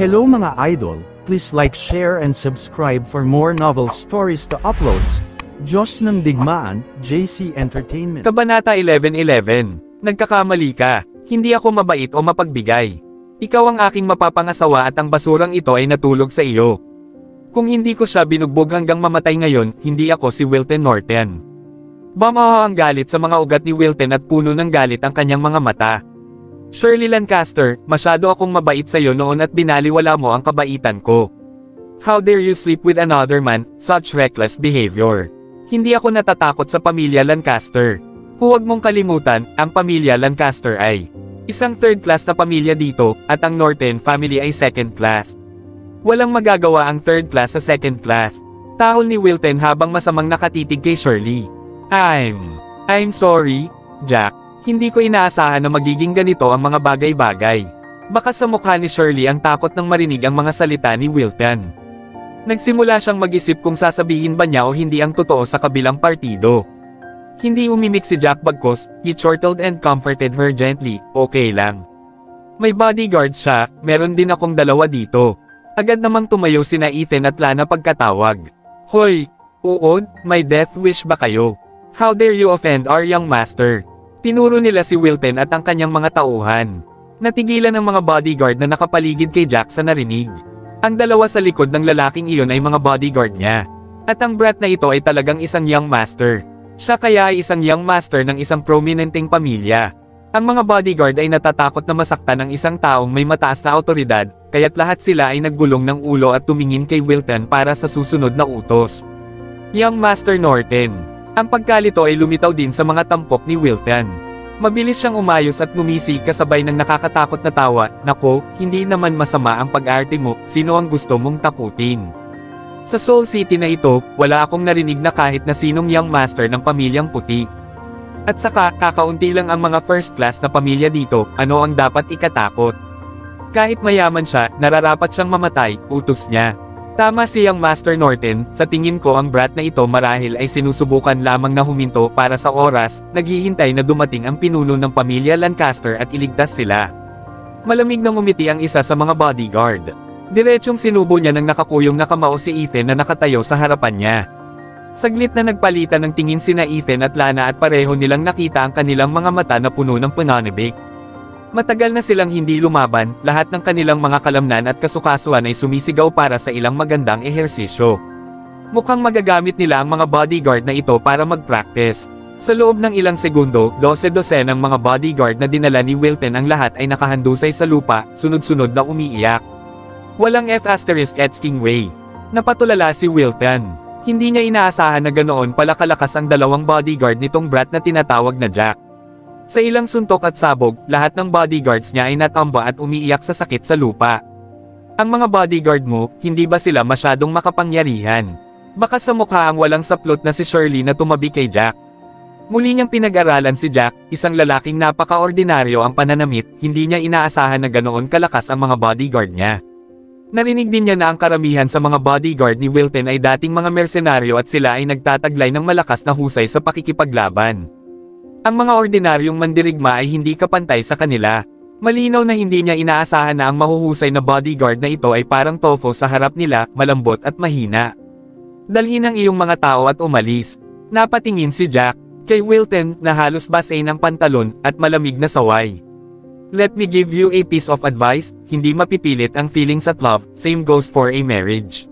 Hello mga idol, please like, share and subscribe for more novel stories to uploads. Diyos ng Digmaan, JC Entertainment. Kabanata 11:11. Nagkakamali ka. Hindi ako mabait o mapagbigay. Ikaw ang aking mapapangasawa at ang basurang ito ay natulog sa iyo. Kung hindi ko siya binugbog hanggang mamatay ngayon, hindi ako si Wilton Norton. Bamaha ang galit sa mga ugat ni Wilton at puno ng galit ang kanyang mga mata. Shirley Lancaster, masyado akong mabait sa iyo noon at binaliwala mo ang kabaitan ko. How dare you sleep with another man, such reckless behavior. Hindi ako natatakot sa pamilya Lancaster. Huwag mong kalimutan, ang pamilya Lancaster ay isang third class na pamilya dito, at ang Norton family ay second class. Walang magagawa ang third class sa second class. Tahol ni Wilton habang masamang nakatitig kay Shirley. I'm sorry, Jack. Hindi ko inaasahan na magiging ganito ang mga bagay-bagay. Baka sa mukha ni Shirley ang takot nang marinig ang mga salita ni Wilton. Nagsimula siyang mag-isip kung sasabihin ba niya o hindi ang totoo sa kabilang partido. Hindi umimik si Jack bagkus, he chortled and comforted her gently, okay lang. May bodyguard siya, meron din akong dalawa dito. Agad namang tumayo sina Ethan at Lana pagkatawag. Hoy, uod, may death wish ba kayo? How dare you offend our young master? Tinuro nila si Wilton at ang kanyang mga tauhan. Natigilan ang mga bodyguard na nakapaligid kay Jack sa narinig. Ang dalawa sa likod ng lalaking iyon ay mga bodyguard niya. At ang brat na ito ay talagang isang young master. Siya kaya ay isang young master ng isang prominenteng pamilya. Ang mga bodyguard ay natatakot na masaktan ang isang taong may mataas na awtoridad, kaya't lahat sila ay naggulong ng ulo at tumingin kay Wilton para sa susunod na utos. Young Master Norton. Ang pagkalito ay lumitaw din sa mga tampok ni Wilton. Mabilis siyang umayos at ngumisi kasabay ng nakakatakot na tawa. Nako, hindi naman masama ang pag-arte mo, sino ang gusto mong takutin? Sa Soul City na ito, wala akong narinig na kahit na sinong young master ng pamilyang puti. At saka, kakaunti lang ang mga first class na pamilya dito, ano ang dapat ikatakot? Kahit mayaman siya, nararapat siyang mamatay, utos niya. Tama si Young Master Norton, sa tingin ko ang brat na ito marahil ay sinusubukan lamang na huminto para sa oras, naghihintay na dumating ang pinuno ng pamilya Lancaster at iligtas sila. Malamig na ngumiti ang isa sa mga bodyguard. Diretsyong sinubo niya ng nakakuyong na kamao si Ethan na nakatayo sa harapan niya. Saglit na nagpalitan ng tingin sina Ethan at Lana at pareho nilang nakita ang kanilang mga mata na puno ng pananibik. Matagal na silang hindi lumaban, lahat ng kanilang mga kalamnan at kasukasuan ay sumisigaw para sa ilang magandang ehersisyo. Mukhang magagamit nila ang mga bodyguard na ito para mag-practice. Sa loob ng ilang segundo, 12 ng mga bodyguard na dinala ni Wilton ang lahat ay nakahandusay sa lupa, sunod-sunod na umiiyak. Walang F***ing way. Napatulala si Wilton. Hindi niya inaasahan na ganoon pala kalakas ang dalawang bodyguard nitong brat na tinatawag na Jack. Sa ilang suntok at sabog, lahat ng bodyguards niya ay natamba at umiiyak sa sakit sa lupa. Ang mga bodyguard mo, hindi ba sila masyadong makapangyarihan? Baka sa mukha ang walang saplot na si Shirley na tumabi kay Jack. Muli niyang pinag-aralan si Jack, isang lalaking napaka-ordinaryo ang pananamit, hindi niya inaasahan na ganoon kalakas ang mga bodyguard niya. Narinig din niya na ang karamihan sa mga bodyguard ni Wilton ay dating mga mersenaryo at sila ay nagtataglay ng malakas na husay sa pakikipaglaban. Ang mga ordinaryong mandirigma ay hindi kapantay sa kanila. Malinaw na hindi niya inaasahan na ang mahuhusay na bodyguard na ito ay parang tofu sa harap nila, malambot at mahina. Dalhin ang iyong mga tao at umalis. Napatingin si Jack kay Wilton na halos basain ang pantalon at malamig na saway. Let me give you a piece of advice, hindi mapipilit ang feelings at love, same goes for a marriage.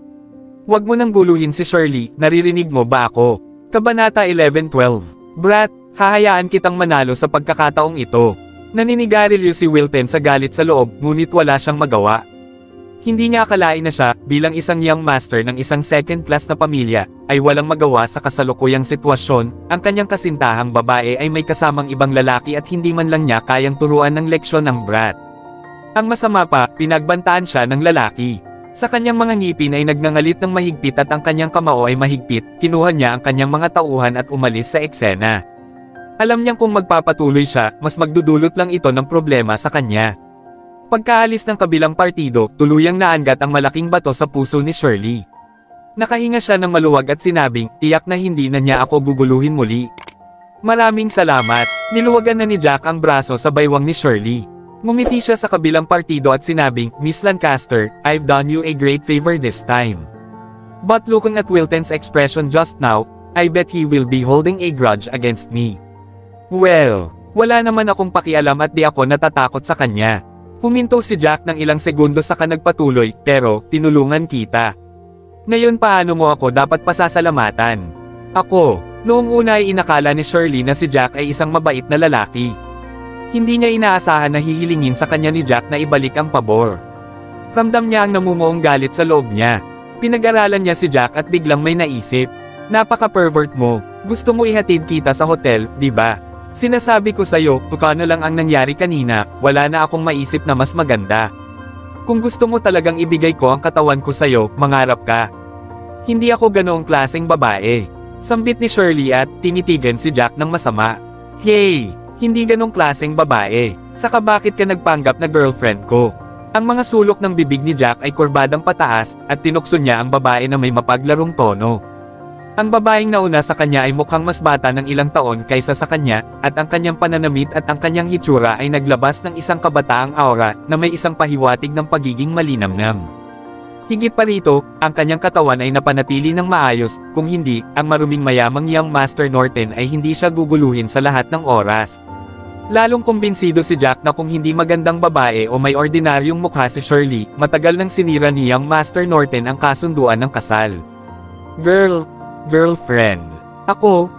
Huwag mo nang guluhin si Shirley, naririnig mo ba ako? Kabanata 11:12. Brat, hahayaan kitang manalo sa pagkakataong ito. Naninigarilyo si Wilton sa galit sa loob, ngunit wala siyang magawa. Hindi niya akalain na siya, bilang isang young master ng isang second class na pamilya, ay walang magawa sa kasalukuyang sitwasyon. Ang kanyang kasintahang babae ay may kasamang ibang lalaki at hindi man lang niya kayang turuan ng leksyon ng brat. Ang masama pa, pinagbantaan siya ng lalaki. Sa kanyang mga ngipin ay nagngangalit ng mahigpit at ang kanyang kamao ay mahigpit, kinuha niya ang kanyang mga tauhan at umalis sa eksena. Alam niyang kung magpapatuloy siya, mas magdudulot lang ito ng problema sa kanya. Pagkaalis ng kabilang partido, tuluyang naangat ang malaking bato sa puso ni Shirley. Nakahinga siya ng maluwag at sinabing, tiyak na hindi na niya ako guguluhin muli. Maraming salamat. Niluwagan na ni Jack ang braso sa baywang ni Shirley. Ngumiti siya sa kabilang partido at sinabing, Miss Lancaster, I've done you a great favor this time. But looking at Wilton's expression just now, I bet he will be holding a grudge against me. Well, wala naman akong pakialam at di ako natatakot sa kanya. Huminto si Jack ng ilang segundo saka nagpatuloy, pero, tinulungan kita. Ngayon paano mo ako dapat pasasalamatan? Ako, noong una ay inakala ni Shirley na si Jack ay isang mabait na lalaki. Hindi niya inaasahan na hihilingin sa kanya ni Jack na ibalik ang pabor. Ramdam niya ang namumuong galit sa loob niya. Pinag-aralan niya si Jack at biglang may naisip. Napaka-pervert mo, gusto mo ihatid kita sa hotel, di ba? Sinasabi ko sa'yo, tukano lang ang nangyari kanina, wala na akong maisip na mas maganda. Kung gusto mo talagang ibigay ko ang katawan ko sa'yo, mangarap ka. Hindi ako ganoong klaseng babae. Sambit ni Shirley at tinitigan si Jack ng masama. Hey, hindi ganong klaseng babae. Saka bakit ka nagpanggap na girlfriend ko? Ang mga sulok ng bibig ni Jack ay kurbadang pataas, at tinukso niya ang babae na may mapaglarong tono. Ang babaeng nauna sa kanya ay mukhang mas bata ng ilang taon kaysa sa kanya, at ang kanyang pananamit at ang kanyang hitsura ay naglabas ng isang kabataang aura na may isang pahiwatig ng pagiging malinamnam. Higit pa rito, ang kanyang katawan ay napanatili ng maayos, kung hindi, ang maruming mayamang young Master Norton ay hindi siya guguluhin sa lahat ng oras. Lalong kumbinsido si Jack na kung hindi magandang babae o may ordinaryong mukha si Shirley, matagal nang sinira ni young Master Norton ang kasunduan ng kasal. Girlfriend. Ako.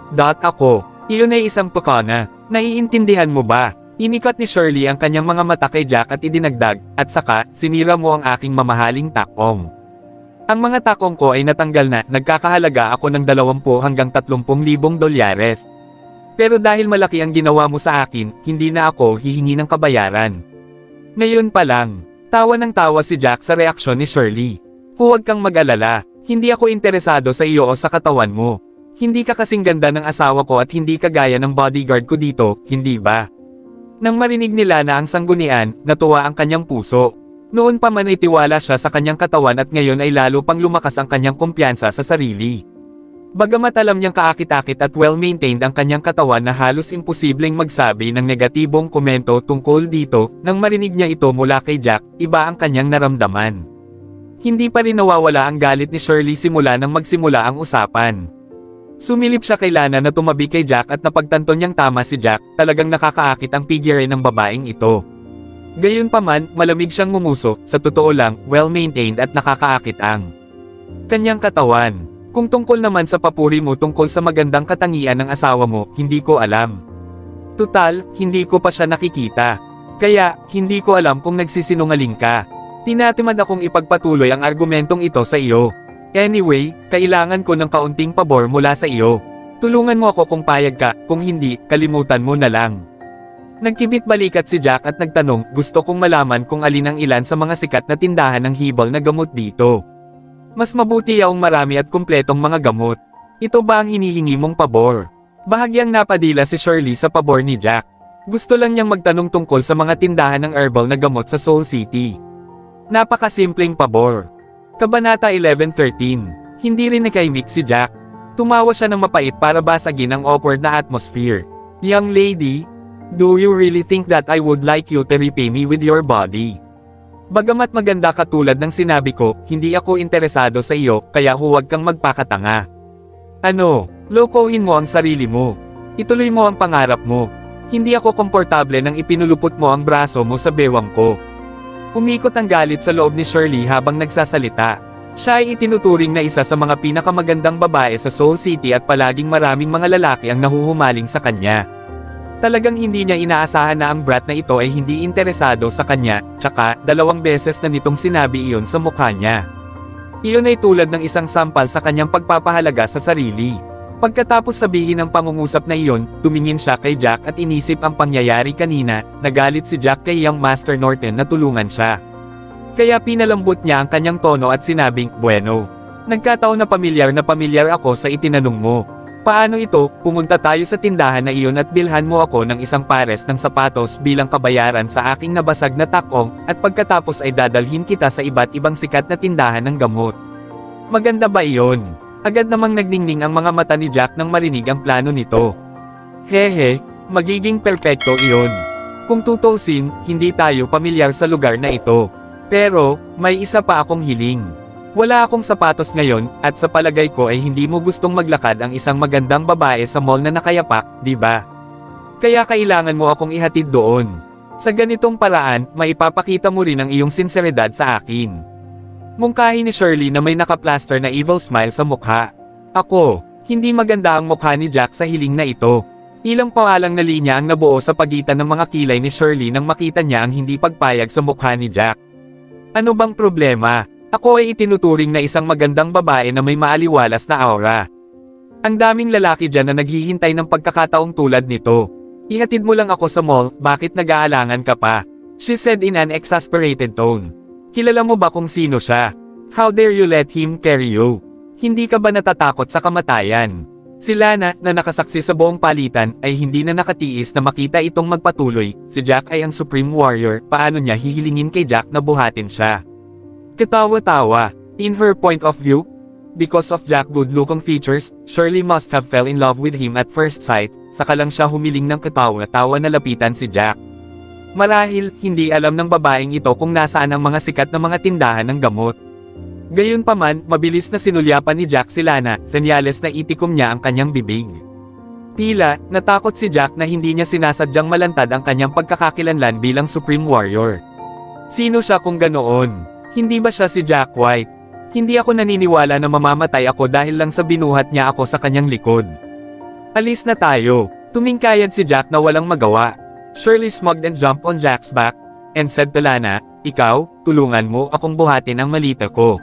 Iyon ay isang pakana. Naiintindihan mo ba? Inikat ni Shirley ang kanyang mga mata kay Jack at idinagdag, at saka, sinira mo ang aking mamahaling takong. Ang mga takong ko ay natanggal na, nagkakahalaga ako ng 20 hanggang 30,000 dolyares. Pero dahil malaki ang ginawa mo sa akin, hindi na ako hihingi ng kabayaran. Ngayon pa lang, tawa ng tawa si Jack sa reaksyon ni Shirley. Huwag kang mag-alala. Hindi ako interesado sa iyo o sa katawan mo. Hindi ka kasing ganda ng asawa ko at hindi ka gaya ng bodyguard ko dito, hindi ba? Nang marinig nila na ang sanggunian, natuwa ang kanyang puso. Noon pa man ay tiwala siya sa kanyang katawan at ngayon ay lalo pang lumakas ang kanyang kumpiyansa sa sarili. Bagamat alam niyang kaakit-akit at well-maintained ang kanyang katawan na halos imposibleng magsabi ng negatibong komento tungkol dito, nang marinig niya ito mula kay Jack, iba ang kanyang naramdaman. Hindi pa rin nawawala ang galit ni Shirley simula nang magsimula ang usapan. Sumilip siya kay Lana na tumabi kay Jack at napagtanto niyang tama si Jack, talagang nakakaakit ang figure ng babaeng ito. Gayunpaman, malamig siyang ngumuso, sa totoo lang, well-maintained at nakakaakit ang kanyang katawan. Kung tungkol naman sa papuri mo tungkol sa magandang katangian ng asawa mo, hindi ko alam. Tutal, hindi ko pa siya nakikita. Kaya, hindi ko alam kung nagsisinungaling ka. Tinatimad akong ipagpatuloy ang argumentong ito sa iyo. Anyway, kailangan ko ng kaunting pabor mula sa iyo. Tulungan mo ako kung payag ka, kung hindi, kalimutan mo na lang. Nagkibit balikat si Jack at nagtanong, gusto kong malaman kung alin ang ilan sa mga sikat na tindahan ng hibal na gamot dito. Mas mabuti yaong marami at kumpletong mga gamot. Ito ba ang hinihingi mong pabor? Bahagyang napadila si Shirley sa pabor ni Jack. Gusto lang niyang magtanong tungkol sa mga tindahan ng herbal na gamot sa Soul City. Napakasimpleng pabor. Kabanata 11:13. Hindi rin nakaimik si Jack. Tumawa siya ng mapait para basagin ang awkward na atmosphere. Young lady, do you really think that I would like you to repay me with your body? Bagamat maganda ka tulad ng sinabi ko, hindi ako interesado sa iyo, kaya huwag kang magpakatanga. Ano, lokohin mo ang sarili mo. Ituloy mo ang pangarap mo. Hindi ako komportable nang ipinulupot mo ang braso mo sa bewang ko. Umikot ang galit sa loob ni Shirley habang nagsasalita. Siya ay itinuturing na isa sa mga pinakamagandang babae sa Soul City at palaging maraming mga lalaki ang nahuhumaling sa kanya. Talagang hindi niya inaasahan na ang brat na ito ay hindi interesado sa kanya, tsaka, 2 beses na nitong sinabi iyon sa mukha niya. Iyon ay tulad ng isang sampal sa kanyang pagpapahalaga sa sarili. Pagkatapos sabihin ang pangungusap na iyon, tumingin siya kay Jack at inisip ang pangyayari kanina, nagalit si Jack kay young Master Norton na tulungan siya. Kaya pinalambot niya ang kanyang tono at sinabing, bueno. Nagkataon na pamilyar ako sa itinanong mo. Paano ito, pumunta tayo sa tindahan na iyon at bilhan mo ako ng isang pares ng sapatos bilang kabayaran sa aking nabasag na takong, at pagkatapos ay dadalhin kita sa iba't ibang sikat na tindahan ng gamot. Maganda ba iyon? Agad namang nagningning ang mga mata ni Jack nang marinig ang plano nito. Hehe, magiging perpekto iyon. Kung tutusin, hindi tayo pamilyar sa lugar na ito. Pero, may isa pa akong hiling. Wala akong sapatos ngayon, at sa palagay ko ay hindi mo gustong maglakad ang isang magandang babae sa mall na nakayapak, di ba? Kaya kailangan mo akong ihatid doon. Sa ganitong paraan, maipapakita mo rin ang iyong sinseridad sa akin. Mungkahi ni Shirley na may nakaplaster na evil smile sa mukha. Ako, hindi maganda ang mukha ni Jack sa hiling na ito. Ilang pawalang na linya ang nabuo sa pagitan ng mga kilay ni Shirley nang makita niya ang hindi pagpayag sa mukha ni Jack. Ano bang problema? Ako ay itinuturing na isang magandang babae na may maaliwalas na aura. Ang daming lalaki dyan na naghihintay ng pagkakataong tulad nito. Ihatid mo lang ako sa mall, bakit nag-aalangan ka pa? She said in an exasperated tone. Kilala mo ba kung sino siya? How dare you let him carry you? Hindi ka ba natatakot sa kamatayan? Si Lana, na nakasaksi sa buong palitan, ay hindi na nakatiis na makita itong magpatuloy. Si Jack ay ang Supreme Warrior, paano niya hihilingin kay Jack na buhatin siya? Katawa-tawa. In her point of view, because of Jack's good-looking features, Shirley must have fell in love with him at first sight, saka lang siya humiling ng katawa-tawa na lapitan si Jack. Marahil, hindi alam ng babaeng ito kung nasaan ang mga sikat na mga tindahan ng gamot. Gayunpaman, mabilis na sinulyapan ni Jack si Lana, senyales na itikom niya ang kanyang bibig. Tila, natakot si Jack na hindi niya sinasadyang malantad ang kanyang pagkakakilanlan bilang Supreme Warrior. Sino siya kung ganoon? Hindi ba siya si Jack White? Hindi ako naniniwala na mamamatay ako dahil lang sa binuhat niya ako sa kanyang likod. Alis na tayo. Tumingkayad si Jack na walang magawa. Shirley smiled and jumped on Jack's back, and said to Lana, "Ikaw, tulungan mo akong buhatin ang malita ko.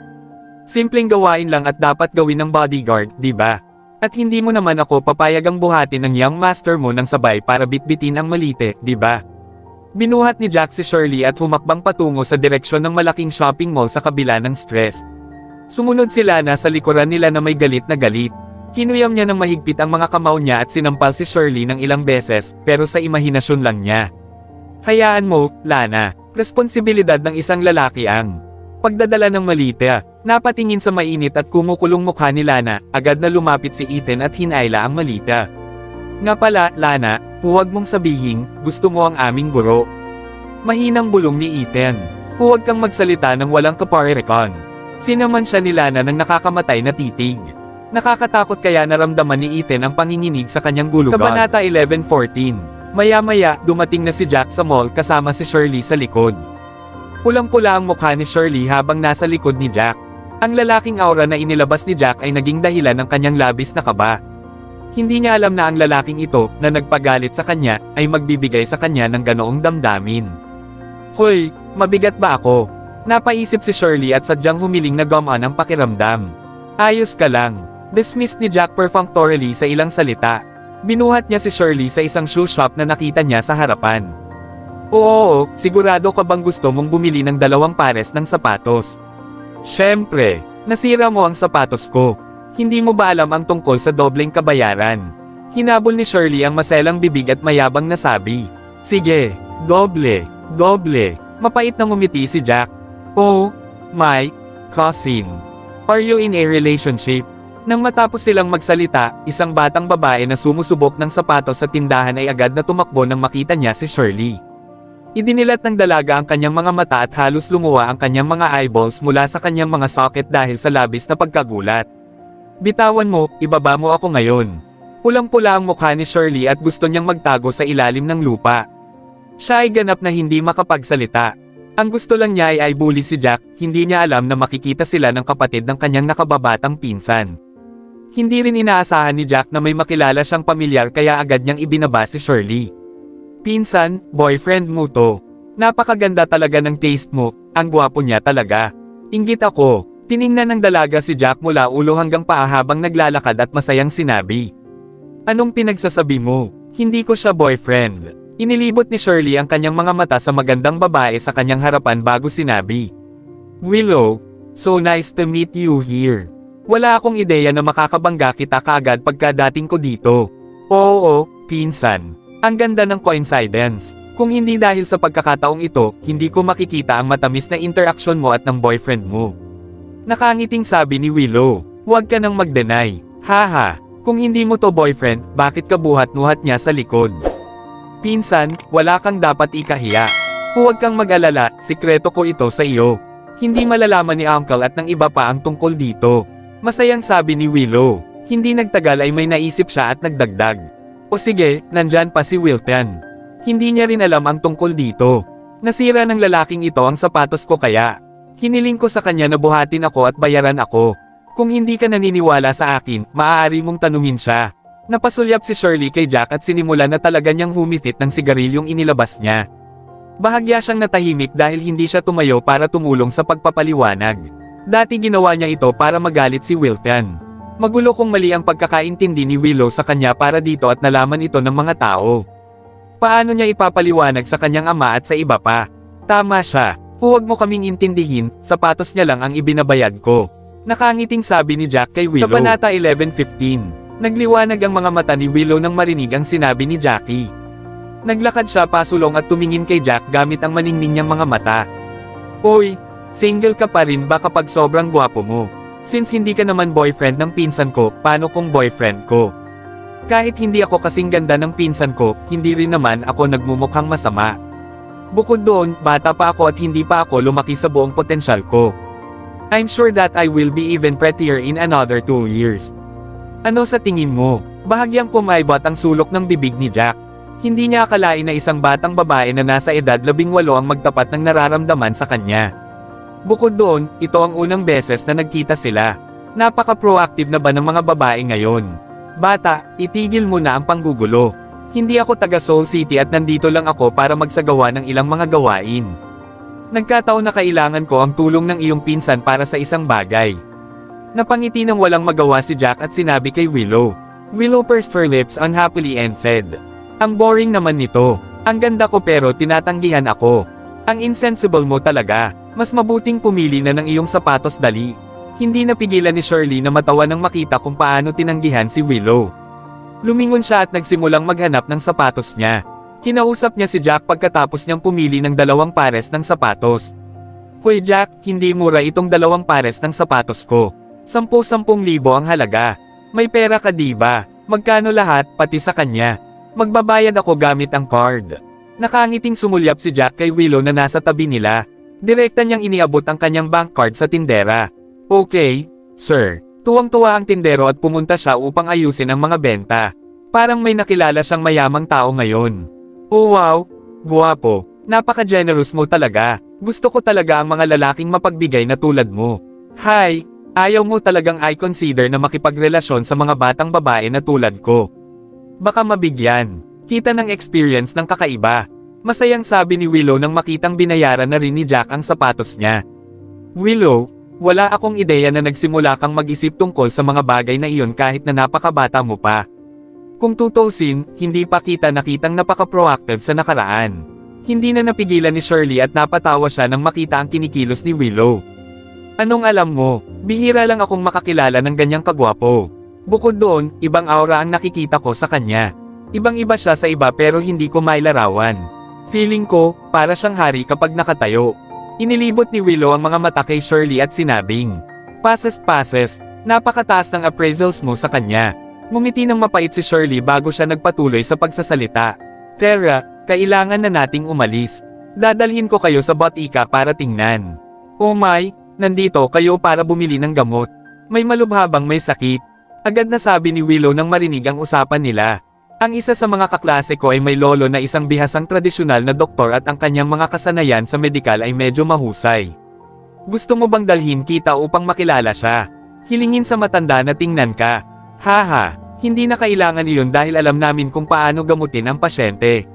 Simpleng gawain lang at dapat gawin ng bodyguard, di ba? At hindi mo naman ako papayagang buhatin ng young master mo ng sabay para bitbitin ang malite, di ba?" Binuhat ni Jack si Shirley at humakbang patungo sa direksyon ng malaking shopping mall sa kabila ng stress. Sumunod sila na sa likuran nila na may galit na galit. Kinuyam niya ng mahigpit ang mga kamao niya at sinampal si Shirley ng ilang beses, pero sa imahinasyon lang niya. Hayaan mo, Lana, responsibilidad ng isang lalaki ang pagdadala ng malita. Napatingin sa mainit at kumukulong mukha ni Lana, agad na lumapit si Ethan at hinayla ang malita. Nga pala, Lana, huwag mong sabihin, gusto mo ang aming guro. Mahinang bulong ni Ethan. Huwag kang magsalita ng walang kaparerekon. Sinaman siya ni Lana ng nakakamatay na titig. Nakakatakot kaya naramdaman ni Ethan ang panginginig sa kanyang gulugan. Kabanata 11:14. Maya-maya, dumating na si Jack sa mall kasama si Shirley sa likod. Pulang-pula ang mukha ni Shirley habang nasa likod ni Jack. Ang lalaking aura na inilabas ni Jack ay naging dahilan ng kanyang labis na kaba. Hindi niya alam na ang lalaking ito, na nagpagalit sa kanya, ay magbibigay sa kanya ng ganoong damdamin. Hoy, mabigat ba ako? Napaisip si Shirley at sadyang humiling na gumaan ang pakiramdam. Ayos ka lang. Dismissed ni Jack perfunctorily sa ilang salita. Binuhat niya si Shirley sa isang shoe shop na nakita niya sa harapan. Oo, sigurado ka bang gusto mong bumili ng 2 pares ng sapatos? Siyempre, nasira mo ang sapatos ko. Hindi mo ba alam ang tungkol sa dobleng kabayaran? Hinabol ni Shirley ang maselang bibig at mayabang na sabi. Sige, doble. Mapait na ngumiti si Jack. Oh, my cousin. Are you in a relationship? Nang matapos silang magsalita, isang batang babae na sumusubok ng sapatos sa tindahan ay agad na tumakbo nang makita niya si Shirley. Idinilat ng dalaga ang kanyang mga mata at halos lumuwa ang kanyang mga eyeballs mula sa kanyang mga socket dahil sa labis na pagkagulat. Bitawan mo, ibaba mo ako ngayon. Pulang-pula ang mukha ni Shirley at gusto niyang magtago sa ilalim ng lupa. Siya ay ganap na hindi makapagsalita. Ang gusto lang niya ay bully si Jack, hindi niya alam na makikita sila ng kapatid ng kanyang nakababatang pinsan. Hindi rin inaasahan ni Jack na may makilala siyang pamilyar kaya agad niyang ibinaba si Shirley. Pinsan, boyfriend mo to. Napakaganda talaga ng taste mo, ang gwapo niya talaga. Inggit ako. Tiningnan ng dalaga si Jack mula ulo hanggang paa habang naglalakad at masayang sinabi. Anong pinagsasabi mo? Hindi ko siya boyfriend. Inilibot ni Shirley ang kanyang mga mata sa magandang babae sa kanyang harapan bago sinabi. Willow, so nice to meet you here. Wala akong ideya na makakabangga kita kaagad pagkadating ko dito. Oo, pinsan. Ang ganda ng coincidence. Kung hindi dahil sa pagkakataong ito, hindi ko makikita ang matamis na interaksyon mo at ng boyfriend mo. Nakangiting sabi ni Willow. Huwag ka nang mag-deny. Haha, kung hindi mo to boyfriend, bakit ka buhat-nuhat niya sa likod? Pinsan, wala kang dapat ikahiya. Huwag kang mag-alala, sikreto ko ito sa iyo. Hindi malalaman ni Uncle at ng iba pa ang tungkol dito. Masayang sabi ni Willow. Hindi nagtagal ay may naisip siya at nagdagdag. O sige, nandyan pa si Wilton. Hindi niya rin alam ang tungkol dito. Nasira ng lalaking ito ang sapatos ko kaya. Hiniling ko sa kanya na buhatin ako at bayaran ako. Kung hindi ka naniniwala sa akin, maaari mong tanungin siya. Napasulyap si Shirley kay Jack at sinimula na talaga niyang humitit ng sigarilyong inilabas niya. Bahagya siyang natahimik dahil hindi siya tumayo para tumulong sa pagpapaliwanag. Dati ginawa niya ito para magalit si Wilton. Magulo kung mali ang pagkakaintindi ni Willow sa kanya para dito at nalaman ito ng mga tao. Paano niya ipapaliwanag sa kanyang ama at sa iba pa? Tama siya, huwag mo kaming intindihin, sapatos niya lang ang ibinabayad ko. Nakangiting sabi ni Jack kay Willow. Kabanata 11:15. Nagliwanag ang mga mata ni Willow nang marinig ang sinabi ni Jackie. Naglakad siya pasulong at tumingin kay Jack gamit ang maningning niyang mga mata. Oy, single ka pa rin ba kapag sobrang gwapo mo? Since hindi ka naman boyfriend ng pinsan ko, paano kung boyfriend ko? Kahit hindi ako kasing ganda ng pinsan ko, hindi rin naman ako nagmumukhang masama. Bukod doon, bata pa ako at hindi pa ako lumaki sa buong potensyal ko. I'm sure that I will be even prettier in another 2 years. Ano sa tingin mo? Bahagyang kumaibot ang sulok ng bibig ni Jack. Hindi niya akalain na isang batang babae na nasa edad 18 ang magtapat ng nararamdaman sa kanya. Bukod doon, ito ang unang beses na nagkita sila. Napaka-proactive na ba ng mga babae ngayon? Bata, itigil mo na ang panggugulo. Hindi ako taga Soul City at nandito lang ako para magsagawa ng ilang mga gawain. Nagkataon na kailangan ko ang tulong ng iyong pinsan para sa isang bagay. Napangiti ng walang magawa si Jack at sinabi kay Willow. Willow pursed her lips unhappily and said, ang boring naman nito. Ang ganda ko pero tinatanggihan ako. Ang insensible mo talaga. Mas mabuting pumili na ng iyong sapatos dali. Hindi napigilan ni Shirley na matawa nang makita kung paano tinanggihan si Willow. Lumingon siya at nagsimulang maghanap ng sapatos niya. Kinausap niya si Jack pagkatapos niyang pumili ng 2 pares ng sapatos. Hoy Jack, hindi mura itong 2 pares ng sapatos ko. 10,000 ang halaga. May pera ka diba? Magkano lahat, pati sa kanya? Magbabayad ako gamit ang card. Nakangiting sumulyap si Jack kay Willow na nasa tabi nila. Direkta niyang iniabot ang kanyang bank card sa tindera. Okay, sir. Tuwang-tuwa ang tindero at pumunta siya upang ayusin ang mga benta. Parang may nakilala siyang mayamang tao ngayon. Oh wow, guwapo. Napaka-generous mo talaga. Gusto ko talaga ang mga lalaking mapagbigay na tulad mo. Hi, ayaw mo talagang i-consider na makipagrelasyon sa mga batang babae na tulad ko. Baka mabigyan kita ng experience ng kakaiba. Masayang sabi ni Willow nang makitang binayaran na rin ni Jack ang sapatos niya. Willow, wala akong ideya na nagsimula kang mag-isip tungkol sa mga bagay na iyon kahit na napakabata mo pa. Kung tutusin, hindi pa kita nakitang napaka-proactive sa nakaraan. Hindi na napigilan ni Shirley at napatawa siya nang makita ang kinikilos ni Willow. Anong alam mo, bihira lang akong makakilala ng ganyang kagwapo. Bukod doon, ibang aura ang nakikita ko sa kanya. Ibang-iba siya sa iba pero hindi ko mailarawan. Feeling ko, para siyang hari kapag nakatayo. Inilibot ni Willow ang mga mata kay Shirley at sinabing, Pases, napakataas ng appraisals mo sa kanya. Ngumiti ng mapait si Shirley bago siya nagpatuloy sa pagsasalita. Tara, kailangan na nating umalis. Dadalhin ko kayo sa botika para tingnan. Oh my, nandito kayo para bumili ng gamot. May malubhabang may sakit. Agad na sabi ni Willow nang marinig ang usapan nila. Ang isa sa mga kaklase ko ay may lolo na isang bihasang tradisyonal na doktor at ang kanyang mga kasanayan sa medikal ay medyo mahusay. Gusto mo bang dalhin kita upang makilala siya? Hilingin sa matanda na tingnan ka. Haha, hindi na kailangan iyon dahil alam namin kung paano gamutin ang pasyente.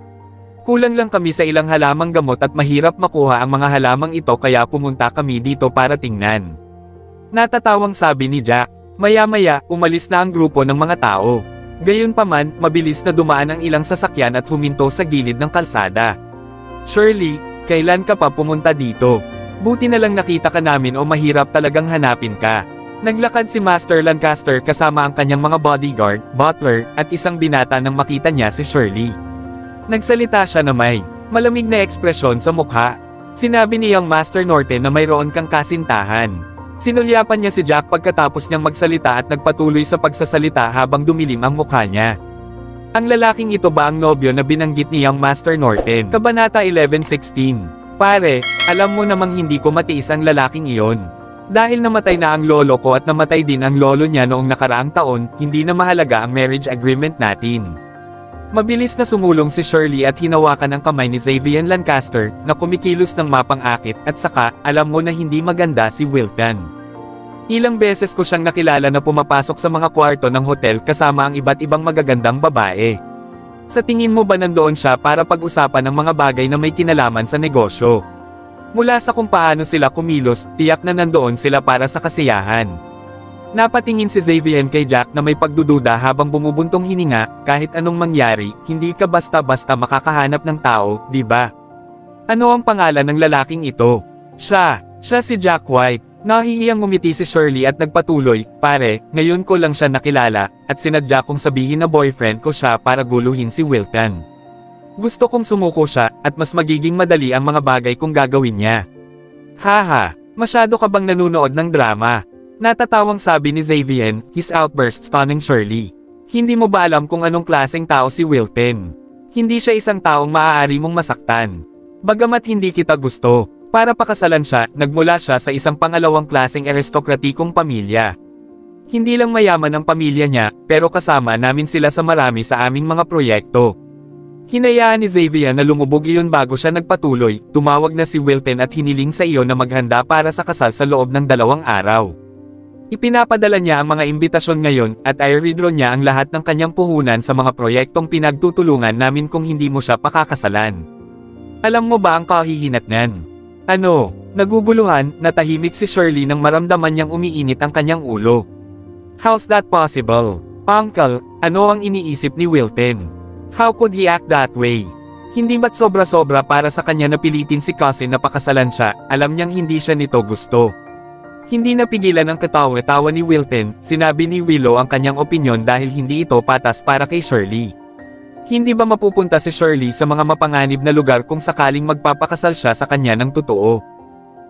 Kulang lang kami sa ilang halamang gamot at mahirap makuha ang mga halamang ito kaya pumunta kami dito para tingnan. Natatawang sabi ni Jack. Maya-maya, umalis na ang grupo ng mga tao. Gayunpaman, mabilis na dumaan ang ilang sasakyan at huminto sa gilid ng kalsada. Shirley, kailan ka pa pumunta dito? Buti na lang nakita ka namin o mahirap talagang hanapin ka. Naglakad si Master Lancaster kasama ang kanyang mga bodyguard, butler, at isang binata nang makita niya si Shirley. Nagsalita siya na may malamig na ekspresyon sa mukha. Sinabi niyang Master Norton na mayroon kang kasintahan. Sinulyapan niya si Jack pagkatapos niyang magsalita at nagpatuloy sa pagsasalita habang dumilim ang mukha niya. Ang lalaking ito ba ang nobyo na binanggit niyang Master Norton? Kabanata 11:16. Pare, alam mo namang hindi ko matiis ang lalaking iyon. Dahil namatay na ang lolo ko at namatay din ang lolo niya noong nakaraang taon, hindi na mahalaga ang marriage agreement natin. Mabilis na sumulong si Shirley at hinawakan ang kamay ni Xavier Lancaster, na kumikilos ng mapang-akit, at saka, alam mo na hindi maganda si Wilton. Ilang beses ko siyang nakilala na pumapasok sa mga kwarto ng hotel kasama ang iba't ibang magagandang babae. Sa tingin mo ba nandoon siya para pag-usapan ng mga bagay na may kinalaman sa negosyo? Mula sa kung paano sila kumilos, tiyak na nandoon sila para sa kasiyahan. Napatingin si Xavier kay Jack na may pagdududa habang bumubuntong hininga, kahit anong mangyari, hindi ka basta-basta makakahanap ng tao, di ba? Ano ang pangalan ng lalaking ito? Siya si Jack White. Nahihiyang ngumiti si Shirley at nagpatuloy, pare, ngayon ko lang siya nakilala, at sinadya kong sabihin na boyfriend ko siya para guluhin si Wilton. Gusto kong sumuko siya, at mas magiging madali ang mga bagay kung gagawin niya. Haha, masyado ka bang nanunood ng drama? Natatawang sabi ni Xavier, his outburst stunning Shirley. Hindi mo ba alam kung anong klaseng tao si Wilton? Hindi siya isang taong maaari mong masaktan. Bagamat hindi kita gusto, para pakasalan siya, nagmula siya sa isang pangalawang klaseng aristokratikong pamilya. Hindi lang mayaman ang pamilya niya, pero kasama namin sila sa marami sa aming mga proyekto. Hinayaan ni Xavier na lumubog iyon bago siya nagpatuloy, tumawag na si Wilton at hiniling sa iyo na maghanda para sa kasal sa loob ng 2 araw. Ipinapadala niya ang mga imbitasyon ngayon, at i-redraw niya ang lahat ng kanyang puhunan sa mga proyektong pinagtutulungan namin kung hindi mo siya pakakasalan. Alam mo ba ang kahihinatnan? Ano? Naguguluhan, natahimik si Shirley nang maramdaman niyang umiinit ang kanyang ulo. How's that possible? Uncle, ano ang iniisip ni Wilton? How could he act that way? Hindi ba't sobra-sobra para sa kanya na pilitin si cousin na pakasalan siya, alam niyang hindi siya nito gusto. Hindi napigilan ang katawa-tawa ni Wilton, sinabi ni Willow ang kanyang opinyon dahil hindi ito patas para kay Shirley. Hindi ba mapupunta si Shirley sa mga mapanganib na lugar kung sakaling magpapakasal siya sa kanya ng totoo?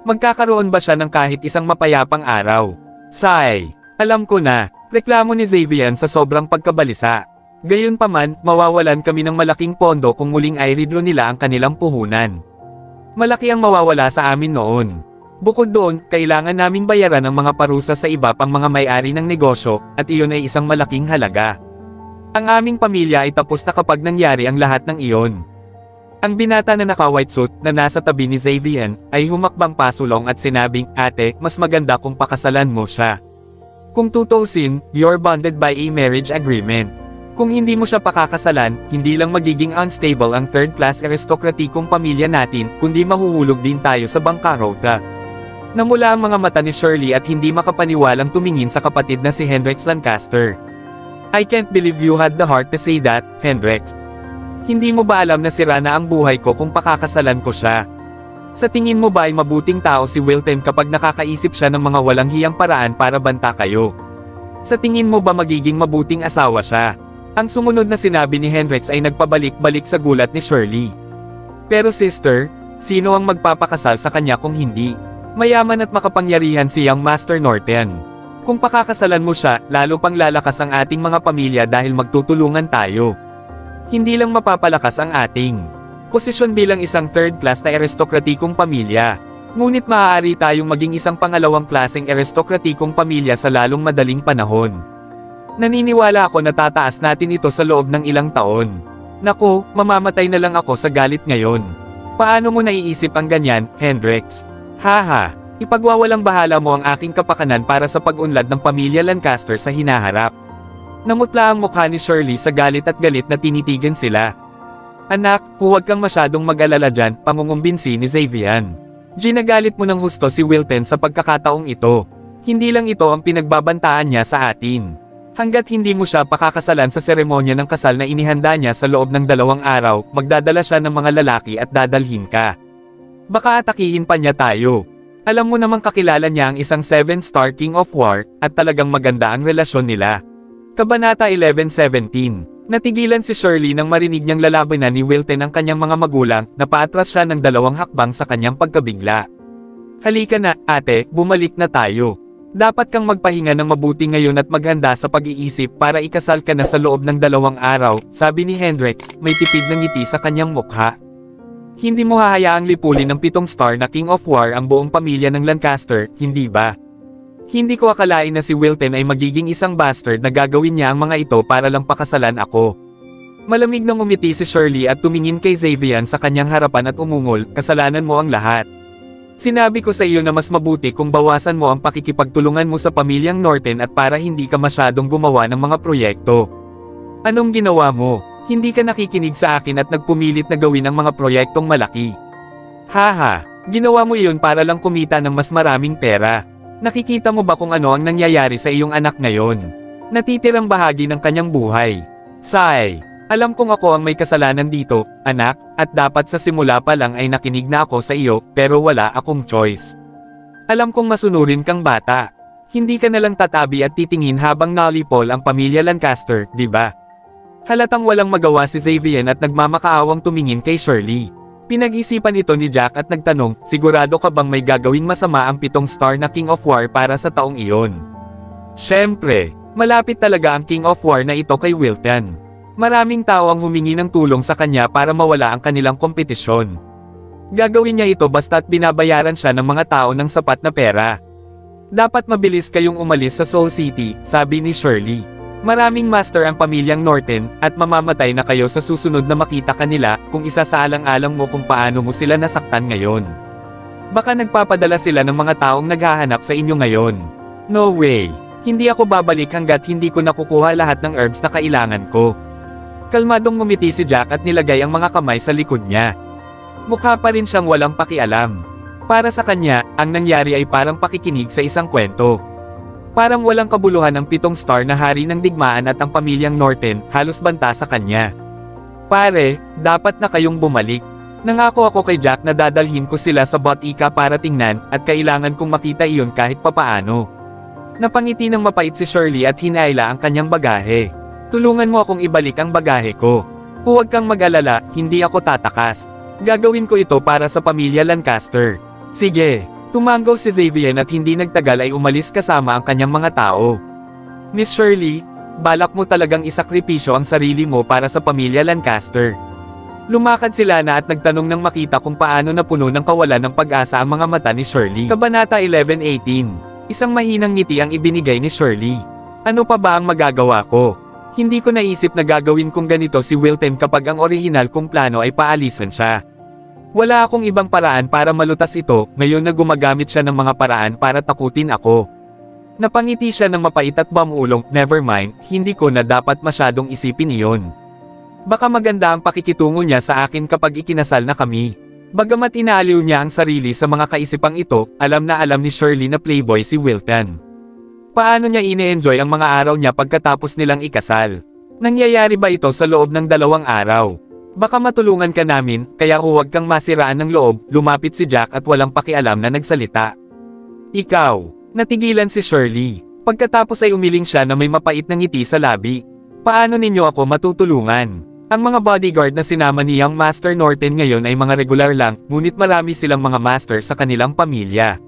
Magkakaroon ba siya ng kahit isang mapayapang araw? Sigh. Alam ko na, reklamo ni Xavier sa sobrang pagkabalisa. Gayunpaman, mawawalan kami ng malaking pondo kung muling i-redraw nila ang kanilang puhunan. Malaki ang mawawala sa amin noon. Bukod doon, kailangan naming bayaran ang mga parusa sa iba pang mga may-ari ng negosyo, at iyon ay isang malaking halaga. Ang aming pamilya ay tapos na kapag nangyari ang lahat ng iyon. Ang binata na naka-white suit, na nasa tabi ni Xavier, ay humakbang pasulong at sinabing, ate, mas maganda kung pakasalan mo siya. Kung tutusin, you're bonded by a marriage agreement. Kung hindi mo siya pakakasalan, hindi lang magiging unstable ang third-class aristokratikong pamilya natin, kundi mahuhulog din tayo sa bangkarota. Namula ang mga mata ni Shirley at hindi makapaniwalang tumingin sa kapatid na si Hendrix Lancaster. I can't believe you had the heart to say that, Hendrix. Hindi mo ba alam na sira na ang buhay ko kung pakakasalan ko siya? Sa tingin mo ba ay mabuting tao si Wilton kapag nakakaisip siya ng mga walang hiyang paraan para banta kayo? Sa tingin mo ba magiging mabuting asawa siya? Ang sumunod na sinabi ni Hendrix ay nagpabalik-balik sa gulat ni Shirley. Pero sister, sino ang magpapakasal sa kanya kung hindi? Mayaman at makapangyarihan siyang Master Norton. Kung pakakasalan mo siya, lalo pang lalakas ang ating mga pamilya dahil magtutulungan tayo. Hindi lang mapapalakas ang ating posisyon bilang isang third-class na aristokratikong pamilya, ngunit maaari tayong maging isang pangalawang klaseng aristokratikong pamilya sa lalong madaling panahon. Naniniwala ako na tataas natin ito sa loob ng ilang taon. Naku, mamamatay na lang ako sa galit ngayon. Paano mo naiisip ang ganyan, Hendrix? Haha, ipagwawalang bahala mo ang aking kapakanan para sa pag-unlad ng pamilya Lancaster sa hinaharap. Namutla ang mukha ni Shirley sa galit at galit na tinitigan sila. Anak, huwag kang masyadong mag-alala dyan, pangungumbinsi ni Xavier. Ginagalit mo ng husto si Wilton sa pagkakataong ito. Hindi lang ito ang pinagbabantaan niya sa atin. Hanggat hindi mo siya pakakasalan sa seremonya ng kasal na inihanda niya sa loob ng 2 araw, magdadala siya ng mga lalaki at dadalhin ka. Baka atakihin pa niya tayo. Alam mo namang kakilala niya ang isang 7-star King of War, at talagang maganda ang relasyon nila. Kabanata 11:17. Natigilan si Shirley nang marinig niyang lalabanan ni Wilton ang kanyang mga magulang, na paatras siya ng 2 hakbang sa kanyang pagkabigla. Halika na, ate, bumalik na tayo. Dapat kang magpahinga ng mabuti ngayon at maghanda sa pag-iisip para ikasal ka na sa loob ng 2 araw, sabi ni Hendrix, may tipid na ngiti sa kanyang mukha. Hindi mo hahayaang lipulin ng 7 star na King of War ang buong pamilya ng Lancaster, hindi ba? Hindi ko akalain na si Wilton ay magiging isang bastard na gagawin niya ang mga ito para lang pakasalan ako. Malamig nang umiti si Shirley at tumingin kay Xavier sa kanyang harapan at umungol, kasalanan mo ang lahat. Sinabi ko sa iyo na mas mabuti kung bawasan mo ang pakikipagtulungan mo sa pamilyang Norton at para hindi ka masyadong gumawa ng mga proyekto. Anong ginawa mo? Hindi ka nakikinig sa akin at nagpumilit na gawin ang mga proyektong malaki. Haha, ginawa mo iyon para lang kumita ng mas maraming pera. Nakikita mo ba kung ano ang nangyayari sa iyong anak ngayon? Natitirang bahagi ng kanyang buhay. Sigh. Alam kong ako ang may kasalanan dito, anak, at dapat sa simula pa lang ay nakinig na ako sa iyo, pero wala akong choice. Alam kong masunurin kang bata. Hindi ka nalang tatabi at titingin habang nalipol ang pamilya Lancaster, di ba? Halatang walang magawa si Xavier at nagmamakaawang tumingin kay Shirley. Pinag-isipan ito ni Jack at nagtanong, sigurado ka bang may gagawing masama ang 7 star na King of War para sa taong iyon? Siyempre, malapit talaga ang King of War na ito kay Wilton. Maraming tao ang humingi ng tulong sa kanya para mawala ang kanilang kompetisyon. Gagawin niya ito basta't binabayaran siya ng mga tao ng sapat na pera. Dapat mabilis kayong umalis sa Soul City, sabi ni Shirley. Maraming master ang pamilyang Norton, at mamamatay na kayo sa susunod na makita kanila kung isasaalang-alang mo kung paano mo sila nasaktan ngayon. Baka nagpapadala sila ng mga taong naghahanap sa inyo ngayon. No way! Hindi ako babalik hanggat hindi ko nakukuha lahat ng herbs na kailangan ko. Kalmadong ngumiti si Jack at nilagay ang mga kamay sa likod niya. Mukha pa rin siyang walang pakialam. Para sa kanya, ang nangyari ay parang pakikinig sa isang kwento. Parang walang kabuluhan ang 7 star na hari ng digmaan at ang pamilyang Norton, halos banta sa kanya. Pare, dapat na kayong bumalik. Nangako ako kay Jack na dadalhin ko sila sa Botica para tingnan, at kailangan kong makita iyon kahit papaano. Napangiti ng mapait si Shirley at hinayla ang kanyang bagahe. Tulungan mo akong ibalik ang bagahe ko. Huwag kang mag-alala, hindi ako tatakas. Gagawin ko ito para sa pamilya Lancaster. Sige, tumanggaw si Xavier at hindi nagtagal ay umalis kasama ang kanyang mga tao. Miss Shirley, balak mo talagang isakripisyo ang sarili mo para sa pamilya Lancaster. Lumakad sila na at nagtanong nang makita kung paano napuno ng kawalan ng pag-asa ang mga mata ni Shirley. Kabanata 11:18. Isang mahinang ngiti ang ibinigay ni Shirley. Ano pa ba ang magagawa ko? Hindi ko naisip na gagawin kong ganito si Wilton kapag ang orihinal kong plano ay paalisan siya. Wala akong ibang paraan para malutas ito, ngayon na gumagamit siya ng mga paraan para takutin ako. Napangiti siya ng mapait at bumulong, never mind, hindi ko na dapat masyadong isipin iyon. Baka maganda ang pakikitungo niya sa akin kapag ikinasal na kami. Bagamat inaaliw niya ang sarili sa mga kaisipang ito, alam na alam ni Shirley na playboy si Wilton. Paano niya ine-enjoy ang mga araw niya pagkatapos nilang ikasal? Nangyayari ba ito sa loob ng 2 araw? Baka matulungan ka namin, kaya huwag kang masiraan ng loob, lumapit si Jack at walang pakialam na nagsalita. Ikaw, natigilan si Shirley. Pagkatapos ay umiling siya na may mapait na ngiti sa labi. Paano ninyo ako matutulungan? Ang mga bodyguard na sinama ni Young Master Norton ngayon ay mga regular lang, ngunit marami silang mga master sa kanilang pamilya.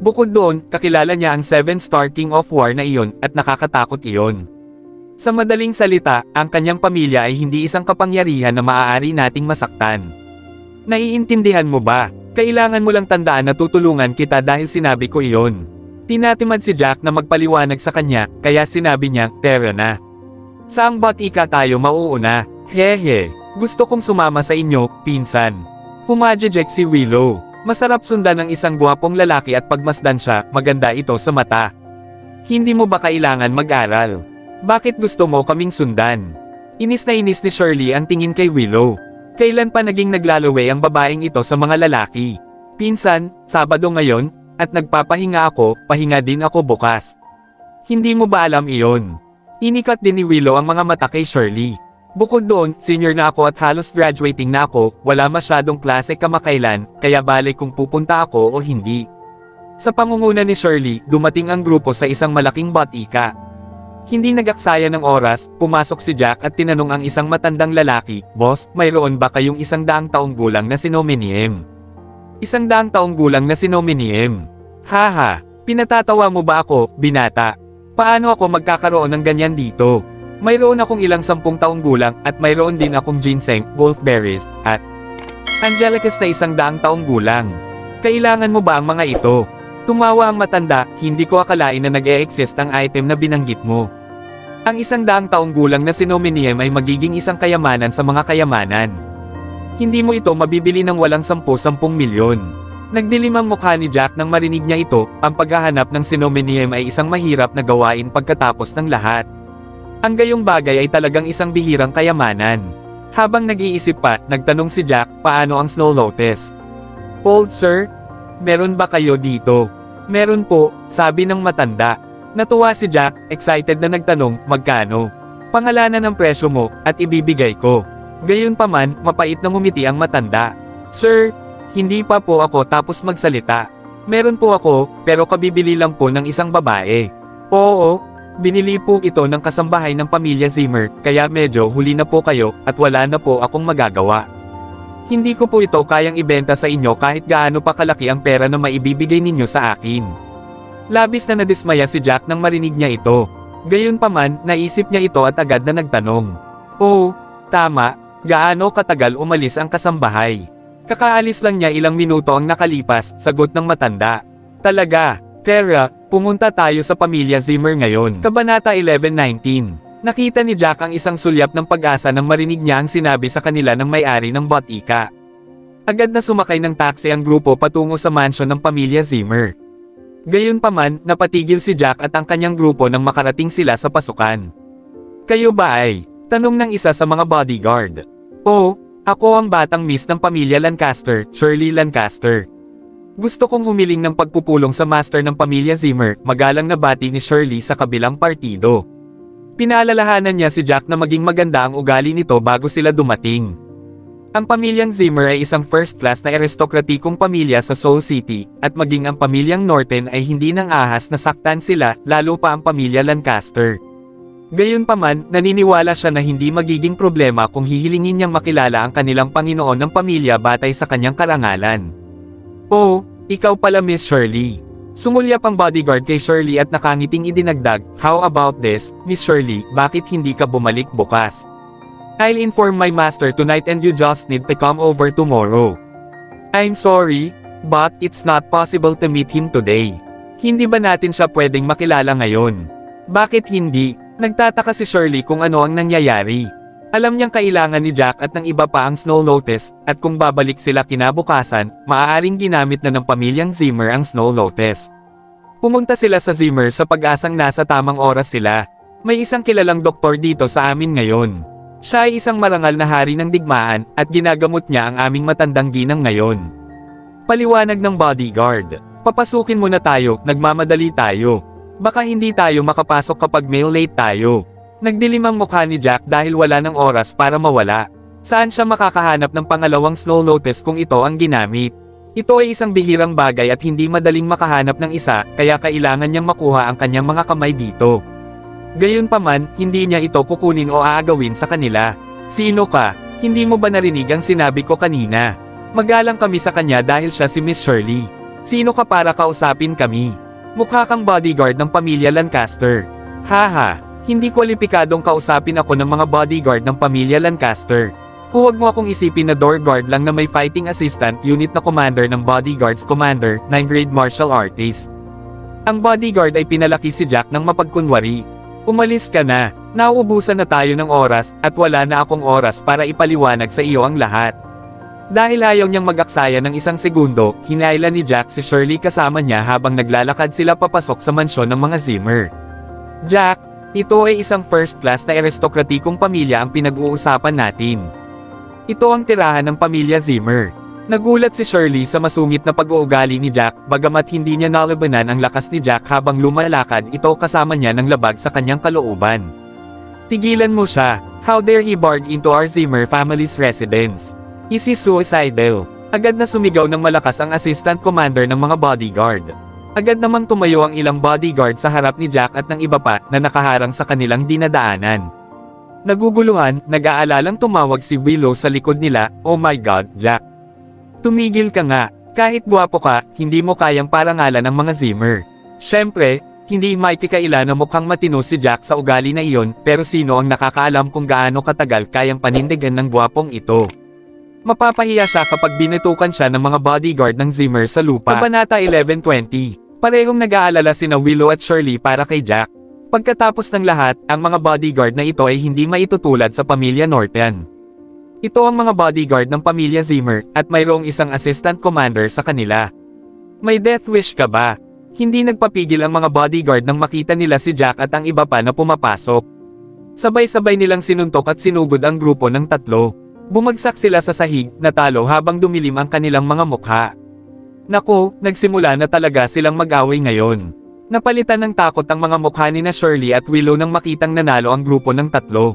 Bukod doon, kakilala niya ang 7-star King of War na iyon, at nakakatakot iyon. Sa madaling salita, ang kanyang pamilya ay hindi isang kapangyarihan na maaari nating masaktan. Naiintindihan mo ba? Kailangan mo lang tandaan na tutulungan kita dahil sinabi ko iyon. Tinatimad si Jack na magpaliwanag sa kanya, kaya sinabi niya, tara na. Saang Botica tayo mauuna? Hehe, gusto kong sumama sa inyo, pinsan. Humajejek si Willow. Masarap sundan ng isang gwapong lalaki at pagmasdan siya, maganda ito sa mata. Hindi mo ba kailangan mag-aral? Bakit gusto mo kaming sundan? Inis na inis ni Shirley ang tingin kay Willow. Kailan pa naging naglalaway ang babaeng ito sa mga lalaki? Pinsan, Sabado ngayon, at nagpapahinga ako, pahinga din ako bukas. Hindi mo ba alam iyon? Inikat din ni Willow ang mga mata kay Shirley. Bukod doon, senior na ako at halos graduating na ako, wala masyadong klase kamakailan, kaya bale kung pupunta ako o hindi. Sa pangunguna ni Shirley, dumating ang grupo sa isang malaking Botica. Hindi nagaksaya ng oras, pumasok si Jack at tinanong ang isang matandang lalaki, Boss, mayroon ba kayong 100 taong gulang na sinomeniem? 100 taong gulang na sinomeniem? Haha, Pinatatawa mo ba ako, binata? Paano ako magkakaroon ng ganyan dito? Mayroon akong ilang 10 taong gulang at mayroon din akong ginseng, wolfberries, at Angelicus na 100 taong gulang. Kailangan mo ba ang mga ito? Tumawa ang matanda, hindi ko akalain na nag-e-exist ang item na binanggit mo. Ang 100 taong gulang na sinominium ay magiging isang kayamanan sa mga kayamanan. Hindi mo ito mabibili ng walang 10 milyon. Nagdilim ang mukha ni Jack nang marinig niya ito, ang paghahanap ng sinominium ay isang mahirap na gawain pagkatapos ng lahat. Ang gayong bagay ay talagang isang bihirang kayamanan. Habang nag-iisip pa, nagtanong si Jack, paano ang Snow Lotus? Old sir, meron ba kayo dito? Meron po, sabi ng matanda. Natuwa si Jack, excited na nagtanong, magkano? Pangalanan ng presyo mo, at ibibigay ko. Gayunpaman, mapait na ngumiti ang matanda. Sir, hindi pa po ako tapos magsalita. Meron po ako, pero kabibili lang po ng isang babae. Oo, binili po ito ng kasambahay ng pamilya Zimmer, kaya medyo huli na po kayo, at wala na po akong magagawa. Hindi ko po ito kayang ibenta sa inyo kahit gaano pa kalaki ang pera na maibibigay ninyo sa akin. Labis na nadismaya si Jack nang marinig niya ito. Gayunpaman, naisip niya ito at agad na nagtanong. Oh, tama, gaano katagal umalis ang kasambahay? Kakaalis lang niya ilang minuto ang nakalipas, sagot ng matanda. Talaga, Tara, pumunta tayo sa pamilya Zimmer ngayon. Kabanata 11:19. Nakita ni Jack ang isang sulyap ng pag-asa nang marinig niya ang sinabi sa kanila ng may-ari ng botika. Agad na sumakay ng taxi ang grupo patungo sa mansion ng pamilya Zimmer. Gayunpaman, napatigil si Jack at ang kanyang grupo nang makarating sila sa pasukan. Kayo ba ay? Tanong ng isa sa mga bodyguard. Oo, ako ang batang miss ng pamilya Lancaster, Shirley Lancaster. Gusto kong humiling ng pagpupulong sa master ng pamilya Zimmer, magalang na bati ni Shirley sa kabilang partido. Pinaalalahanan niya si Jack na maging maganda ang ugali nito bago sila dumating. Ang pamilyang Zimmer ay isang first-class na aristokratikong pamilya sa Soul City, at maging ang pamilyang Norton ay hindi nang ahas na saktan sila, lalo pa ang pamilya Lancaster. Gayunpaman, naniniwala siya na hindi magiging problema kung hihilingin niyang makilala ang kanilang Panginoon ng pamilya batay sa kanyang karangalan. Oh, ikaw pala Miss Shirley. Sumulyap ang bodyguard kay Shirley at nakangiting idinagdag, how about this, Miss Shirley, bakit hindi ka bumalik bukas? I'll inform my master tonight and you just need to come over tomorrow. I'm sorry, but it's not possible to meet him today. Hindi ba natin siya pwedeng makilala ngayon? Bakit hindi? Nagtataka si Shirley kung ano ang nangyayari. Alam niyang kailangan ni Jack at ng iba pa ang Snow Lotus, at kung babalik sila kinabukasan, maaaring ginamit na ng pamilyang Zimmer ang Snow Lotus. Pumunta sila sa Zimmer sa pag-asang nasa tamang oras sila. May isang kilalang doktor dito sa amin ngayon. Siya ay isang marangal na hari ng digmaan, at ginagamot niya ang aming matandang ginang ngayon. Paliwanag ng bodyguard. Papasukin muna tayo, nagmamadali tayo. Baka hindi tayo makapasok kapag may late tayo. Nagdilim ang mukha ni Jack dahil wala ng oras para mawala. Saan siya makakahanap ng pangalawang Snow Lotus kung ito ang ginamit? Ito ay isang bihirang bagay at hindi madaling makahanap ng isa, kaya kailangan niyang makuha ang kanyang mga kamay dito. Gayunpaman, hindi niya ito kukunin o aagawin sa kanila. Sino ka? Hindi mo ba narinig ang sinabi ko kanina? Magalang kami sa kanya dahil siya si Miss Shirley. Sino ka para kausapin kami? Mukha kang bodyguard ng pamilya Lancaster. Haha, hindi kwalipikadong kausapin ako ng mga bodyguard ng pamilya Lancaster. Huwag mo akong isipin na door guard lang na may fighting assistant unit na commander ng bodyguards commander, 9th grade martial artist. Ang bodyguard ay pinalaki si Jack ng mapagkunwari. Umalis ka na, nauubusan na tayo ng oras, at wala na akong oras para ipaliwanag sa iyo ang lahat. Dahil ayaw niyang mag-aksaya ng isang segundo, hinayla ni Jack si Shirley kasama niya habang naglalakad sila papasok sa mansyon ng mga Zimmer. Jack, ito ay isang first-class na aristokratikong pamilya ang pinag-uusapan natin. Ito ang tirahan ng pamilya Zimmer. Nagulat si Shirley sa masungit na pag-uugali ni Jack, bagamat hindi niya nalabanan ang lakas ni Jack habang lumalakad ito kasama niya ng labag sa kanyang kalooban. Tigilan mo siya, how dare he barge into our Zimmer family's residence? Is he suicidal? Agad na sumigaw ng malakas ang assistant commander ng mga bodyguard. Agad namang tumayo ang ilang bodyguard sa harap ni Jack at ng iba pa na nakaharang sa kanilang dinadaanan. Naguguluhan, nag-aalalang tumawag si Willow sa likod nila, oh my God, Jack. Tumigil ka nga, kahit gwapo ka, hindi mo kayang parangalan ng mga Zimmer. Siyempre, hindi maitikaila na mukhang matino si Jack sa ugali na iyon, pero sino ang nakakaalam kung gaano katagal kayang panindigan ng gwapong ito. Mapapahiya siya kapag binitukan siya ng mga bodyguard ng Zimmer sa lupa. Kabanata 11:20. Parehong nag-aalala sina Willow at Shirley para kay Jack. Pagkatapos ng lahat, ang mga bodyguard na ito ay hindi maitutulad sa pamilya Norton. Ito ang mga bodyguard ng pamilya Zimmer, at mayroong isang assistant commander sa kanila. May death wish ka ba? Hindi nagpapigil ang mga bodyguard nang makita nila si Jack at ang iba pa na pumapasok. Sabay-sabay nilang sinuntok at sinugod ang grupo ng tatlo. Bumagsak sila sa sahig, natalo habang dumilim ang kanilang mga mukha. Naku, nagsimula na talaga silang mag-away ngayon. Napalitan ng takot ang mga mukha ni na Shirley at Willow nang makitang nanalo ang grupo ng tatlo.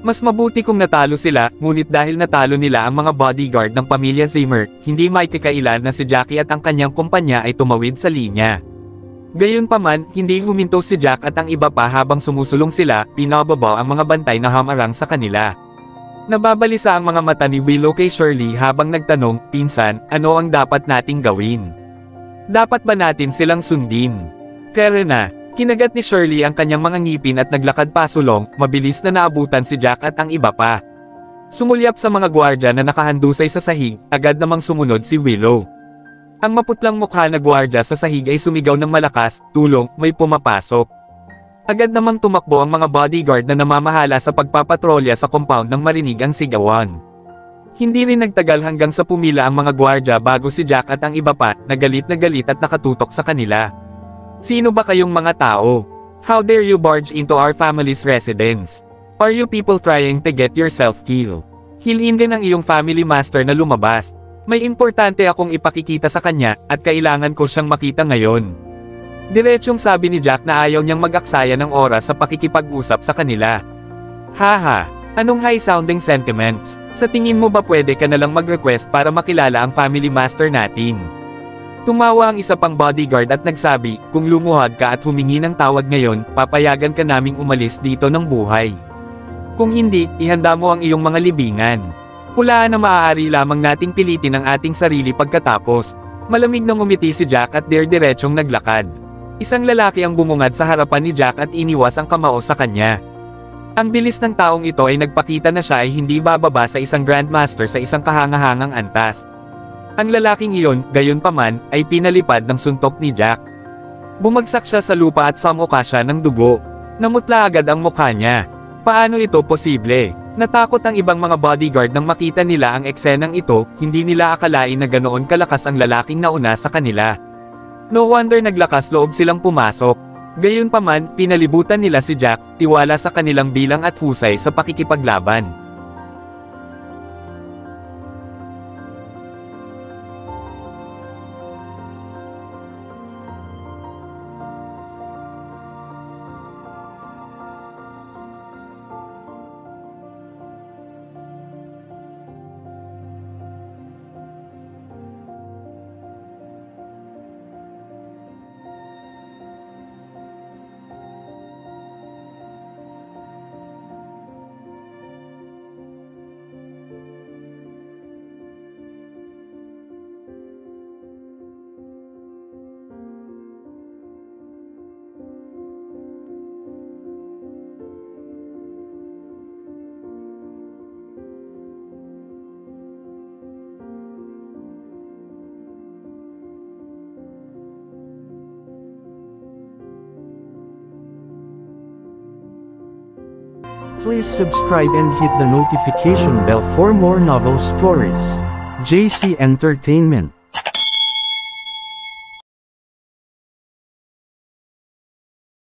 Mas mabuti kung natalo sila, ngunit dahil natalo nila ang mga bodyguard ng pamilya Zimmer, hindi maikikailan na si Jackie at ang kanyang kumpanya ay tumawid sa linya. Gayunpaman, hindi huminto si Jack at ang iba pa habang sumusulong sila, pinababa ang mga bantay na hamarang sa kanila. Nababalisa ang mga mata ni Willow kay Shirley habang nagtanong, "Pinsan, ano ang dapat nating gawin? Dapat ba natin silang sundin?" Kaya na, kinagat ni Shirley ang kanyang mga ngipin at naglakad pasulong, mabilis na naabutan si Jack at ang iba pa. Sumulyap sa mga gwardya na nakahandusay sa sahig, agad namang sumunod si Willow. Ang maputlang mukha na gwardya sa sahig ay sumigaw ng malakas, "Tulong, may pumapasok." Agad namang tumakbo ang mga bodyguard na namamahala sa pagpapatrolya sa compound nang marinig ang sigawan. Hindi rin nagtagal hanggang sa pumila ang mga gwardya bago si Jack at ang iba pa, na galit at nakatutok sa kanila. "Sino ba kayong mga tao? How dare you barge into our family's residence? Are you people trying to get yourself killed? Hilin din ang iyong family master na lumabas. May importante akong ipakikita sa kanya, at kailangan ko siyang makita ngayon." Diretsyong sabi ni Jack na ayaw niyang mag-aksaya ng oras sa pakikipag-usap sa kanila. "Haha, anong high-sounding sentiments? Sa tingin mo ba pwede ka nalang mag-request para makilala ang family master natin?" Tumawa ang isa pang bodyguard at nagsabi, "Kung lumuhad ka at humingi ng tawad ngayon, papayagan ka naming umalis dito ng buhay. Kung hindi, ihanda mo ang iyong mga libingan. Hulaan na maaari lamang nating pilitin ang ating sarili pagkatapos." Malamig nang umiti si Jack at diretsyong naglakad. Isang lalaki ang bumungad sa harapan ni Jack at iniwas ang kamao sa kanya. Ang bilis ng taong ito ay nagpakita na siya ay hindi bababa sa isang Grandmaster sa isang kahangahangang antas. Ang lalaking iyon, gayunpaman, ay pinalipad ng suntok ni Jack. Bumagsak siya sa lupa at samuka siya ng dugo. Namutla agad ang mukha niya. Paano ito posible? Natakot ang ibang mga bodyguard nang makita nila ang eksenang ito, hindi nila akalain na ganoon kalakas ang lalaking nauna sa kanila. No wonder naglakas loob silang pumasok. Gayunpaman, pinalibutan nila si Jack, tiwala sa kanilang bilang at husay sa pakikipaglaban. Please subscribe and hit the notification bell for more novel stories. JC Entertainment.